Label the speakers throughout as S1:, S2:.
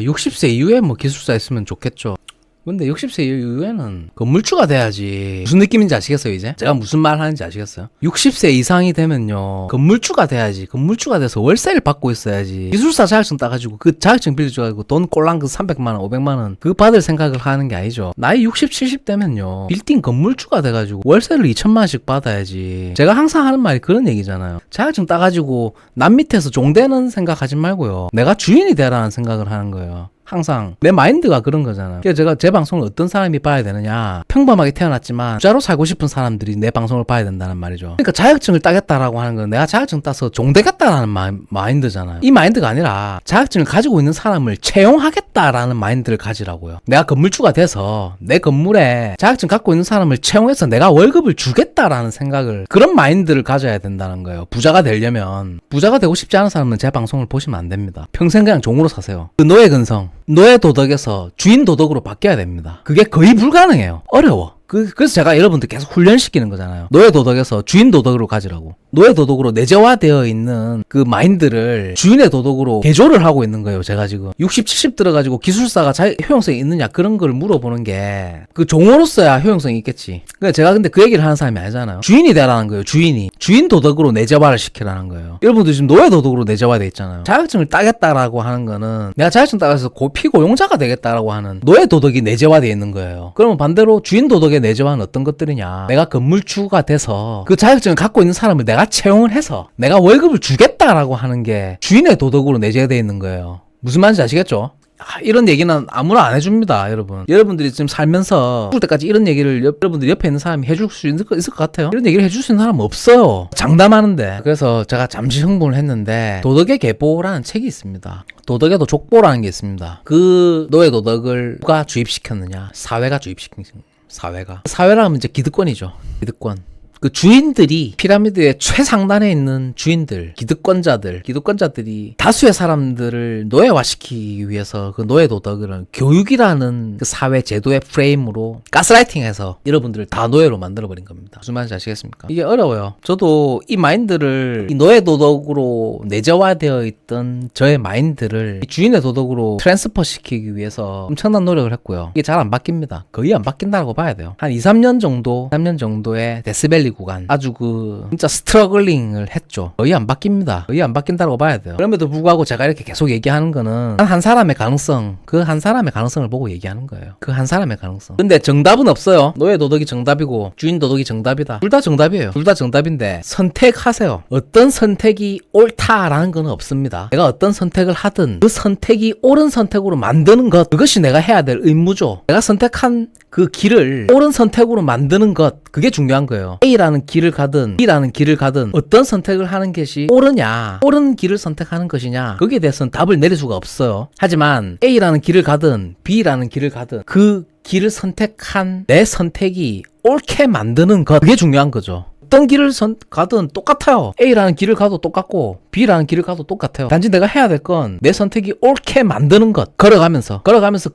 S1: 60세 이후에 뭐 기술사 있으면 좋겠죠. 근데 60세 이후에는 건물주가 돼야지. 무슨 느낌인지 아시겠어요, 이제? 제가 무슨 말 하는지 아시겠어요? 60세 이상이 되면요, 건물주가 돼야지. 건물주가 돼서 월세를 받고 있어야지. 기술사 자격증 따가지고 그 자격증 빌려줘가지고 돈 꼴랑 그 300만원, 500만원 그거 받을 생각을 하는 게 아니죠. 나이 60, 70 되면요, 빌딩 건물주가 돼가지고 월세를 2천만원씩 받아야지. 제가 항상 하는 말이 그런 얘기잖아요. 자격증 따가지고 남 밑에서 종대는 생각하지 말고요, 내가 주인이 되라는 생각을 하는 거예요. 항상 내 마인드가 그런 거잖아요. 그래서 제가 제 방송을 어떤 사람이 봐야 되느냐, 평범하게 태어났지만 부자로 살고 싶은 사람들이 내 방송을 봐야 된다는 말이죠. 그러니까 자격증을 따겠다라고 하는 건 내가 자격증 따서 종되겠다라는 마인드잖아요. 이 마인드가 아니라 자격증을 가지고 있는 사람을 채용하겠다라는 마인드를 가지라고요. 내가 건물주가 돼서 내 건물에 자격증 갖고 있는 사람을 채용해서 내가 월급을 주겠다라는 생각을, 그런 마인드를 가져야 된다는 거예요. 부자가 되려면. 부자가 되고 싶지 않은 사람은 제 방송을 보시면 안 됩니다. 평생 그냥 종으로 사세요. 그 노예 근성, 노예 도덕에서 주인 도덕으로 바뀌어야 됩니다. 그게 거의 불가능해요. 어려워. 그래서 제가 여러분들 계속 훈련시키는 거잖아요. 노예 도덕에서 주인 도덕으로 가지라고. 노예 도덕으로 내재화되어 있는 그 마인드를 주인의 도덕으로 개조를 하고 있는 거예요. 제가 지금 60, 70 들어가지고 기술사가 효용성이 있느냐, 그런 걸 물어보는 게 그 종으로서야 효용성이 있겠지. 그러니까 제가 근데 그 얘기를 하는 사람이 아니잖아요. 주인이 되라는 거예요. 주인 도덕으로 내재화를 시키라는 거예요. 여러분들 지금 노예 도덕으로 내재화돼 있잖아요. 자격증을 따겠다라고 하는 거는 내가 자격증 따서 피고용자가 되겠다라고 하는 노예 도덕이 내재화되어 있는 거예요. 그러면 반대로 주인 도덕의 내재화는 어떤 것들이냐, 내가 건물주가 돼서 그 자격증을 갖고 있는 사람을 내가 채용을 해서 내가 월급을 주겠다라고 하는 게 주인의 도덕으로 내재되어 있는 거예요. 무슨 말인지 아시겠죠? 이런 얘기는 아무나 안 해줍니다, 여러분. 여러분들이 지금 살면서 죽을 때까지 이런 얘기를 여러분들 옆에 있는 사람이 해줄 수 있을 것 같아요? 이런 얘기를 해줄 수 있는 사람은 없어요. 장담하는데. 그래서 제가 잠시 흥분을 했는데, 도덕의 계보라는 책이 있습니다. 도덕에도 족보라는 게 있습니다. 그 노예 도덕을 누가 주입시켰느냐? 사회가 주입시킨 겁니다. 사회라 하면 이제 기득권이죠. 기득권. 그 주인들이, 피라미드의 최상단에 있는 주인들, 기득권자들이 다수의 사람들을 노예화시키기 위해서 그 노예 도덕을 교육이라는 그 사회 제도의 프레임으로 가스라이팅해서 여러분들을 다 노예로 만들어버린 겁니다. 무슨 말인지 아시겠습니까? 이게 어려워요. 저도 이 마인드를, 이 노예 도덕으로 내재화되어 있던 저의 마인드를 주인의 도덕으로 트랜스퍼 시키기 위해서 엄청난 노력을 했고요. 이게 잘 안 바뀝니다. 거의 안 바뀐다고 봐야 돼요. 한 2, 3년 정도의 데시벨리 구간, 아주 진짜 스트러글링을 했죠. 거의 안 바뀝니다. 거의 안 바뀐다고 봐야 돼요. 그럼에도 불구하고 제가 이렇게 계속 얘기하는 거는 한 사람의 가능성, 그 한 사람의 가능성을 보고 얘기하는 거예요. 그 한 사람의 가능성. 근데 정답은 없어요. 노예 도덕이 정답이고 주인 도덕이 정답이다. 둘 다 정답이에요. 둘 다 정답인데 선택하세요. 어떤 선택이 옳다라는 건 없습니다. 내가 어떤 선택을 하든 그 선택이 옳은 선택으로 만드는 것, 그것이 내가 해야 될 의무죠. 내가 선택한 그 길을 옳은 선택으로 만드는 것, 그게 중요한 거예요. A라는 길을 가든 B라는 길을 가든 어떤 선택을 하는 것이 옳으냐, 옳은 길을 선택하는 것이냐, 거기에 대해서는 답을 내릴 수가 없어요. 하지만 A라는 길을 가든 B라는 길을 가든 그 길을 선택한 내 선택이 옳게 만드는 것, 그게 중요한 거죠. 어떤 길을 가든 똑같아요. A라는 길을 가도 똑같고 B라는 길을 가도 똑같아요. 단지 내가 해야 될 건 내 선택이 옳게 만드는 것, 걸어가면서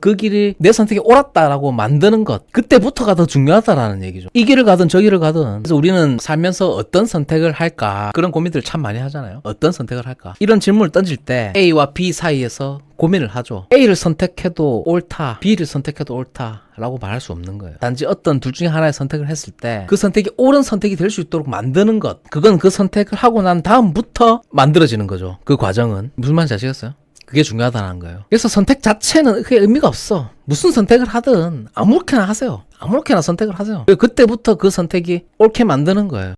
S1: 그 길이 내 선택이 옳았다라고 만드는 것, 그때부터가 더 중요하다라는 얘기죠. 이 길을 가든 저 길을 가든. 그래서 우리는 살면서 어떤 선택을 할까, 그런 고민들을 참 많이 하잖아요. 어떤 선택을 할까, 이런 질문을 던질 때 A와 B 사이에서 고민을 하죠. A를 선택해도 옳다, B를 선택해도 옳다 라고 말할 수 없는 거예요. 단지 어떤 둘 중에 하나의 선택을 했을 때 그 선택이 옳은 선택이 될 수 있도록 만드는 것, 그건 그 선택을 하고 난 다음부터 만들어지는 거죠. 그 과정은. 무슨 말인지 아시겠어요? 그게 중요하다는 거예요. 그래서 선택 자체는 그게 의미가 없어. 무슨 선택을 하든 아무렇게나 하세요. 아무렇게나 선택을 하세요. 그때부터 그 선택이 옳게 만드는 거예요.